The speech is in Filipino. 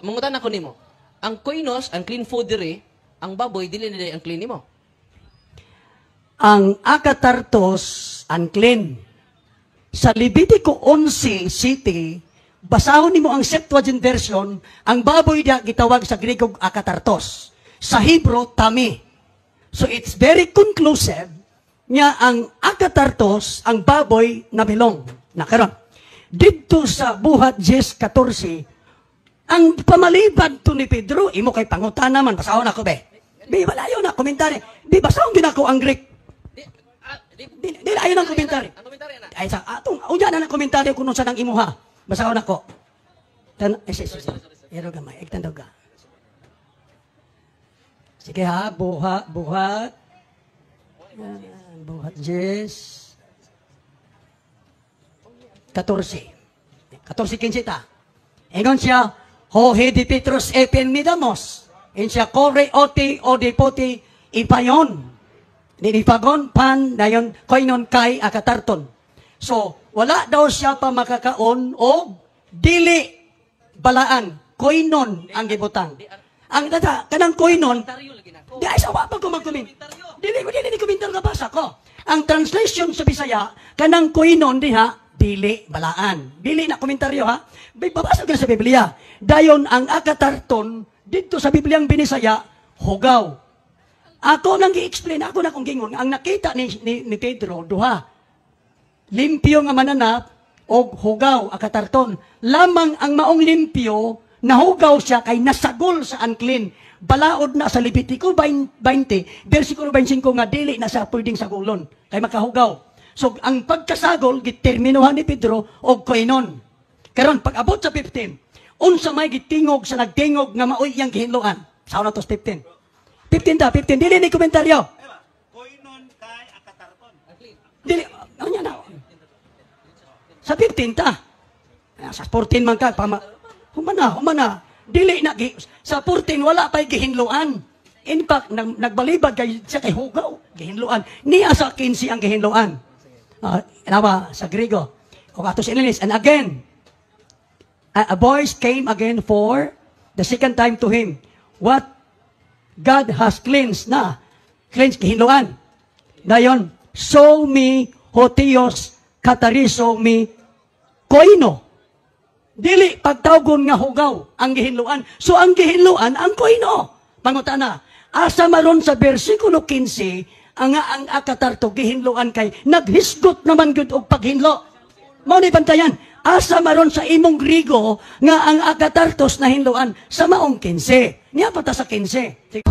mangutan ako nimo. Ang koinos, ang clean food diri, ang baboy dili na ang clean nimo. Ang akatartos unclean. Sa Levitico 11 city, basahon nimo ang Septuagint version, ang baboy diya gitawag sa Griego akatartos. Sa Hebrew tami. So it's very conclusive nga ang akatartos ang baboy na bilong. Nakaron. Dito sa Buhat 10:14, ang pamalibad to ni Pedro, imo kay pangutan naman, basahon ako be. Di wala yun na komentary. Di basahon din ako ang Greek. Di ayon ang komentary. Ang komentary na. Ay sa atong unya na ng komentaryo kuno sa nang imuha. Basahon ako. Ero gamay, igtandog ka. Sige ha, buhat. Buhat 10. 14 ta. Ingon siya, hohe di Petrus epen midamos. In siya kore oti o di poti ipayon. Ninipagon pan dayon koinon kay akatarton. So, wala daw siya pa makakaon o dili balaan. Koinon ang gibutang. Ang data, kanang koinon, di ay sawa pa ko mag-comment. Dili komentar nga basa ko. Ang translation sa Bisaya, kanang koinon diha, dili balaan. Dili na komentaryo ha. Babasa ka sa Biblia. Dayon ang akatarton, dito sa Bibliang Binisaya, hugaw. Ako nang gi-explain, ako na kung gingon, ang nakita ni Pedro, duha. Limpyo nga mananap, o hugaw, akatarton. Lamang ang maong limpyo, nahugaw siya kay nasagol sa unclean. Balaod na sa Levitico 20, versikulo 25 nga dili na sa pwedeng sagulon, kay makahugaw. So, ang pagkasagol, giterminuhan ni Pedro, o koinon. Karon pag abot sa 15, unsa may gitingog sa nagtingog nga maoy iyang gihinloan. Sa na to 15. 15. Dili ni komentaryo. Koinon kay akatarton. Dili, ano na? Sa 15 ta. Sa 14 man ka, humana. Dili na, sa 14 wala pa'y gihinloan. In fact, nagbalibad kay siya kay hugaw, gihinloan. Niya sa 15 ang gihinloan. Nawa, sa Griego. O atos inilis. And again, a voice came again for the second time to him. What God has cleansed na. Cleansed, kihinloan. Dayon, so me hotios katariso mi koino. Dili pagtawgon nga hugaw ang gihinloan. So ang gihinloan ang koino. Pangutana, asa maron sa bersikulo 15 ang akatarto gihinloan kay naghisgot naman gud og paghinlo. Mao ni bantayan. Asa maron sa imong Griego nga ang akatartos na hinloan sa maong 15. Niya pata sa 15.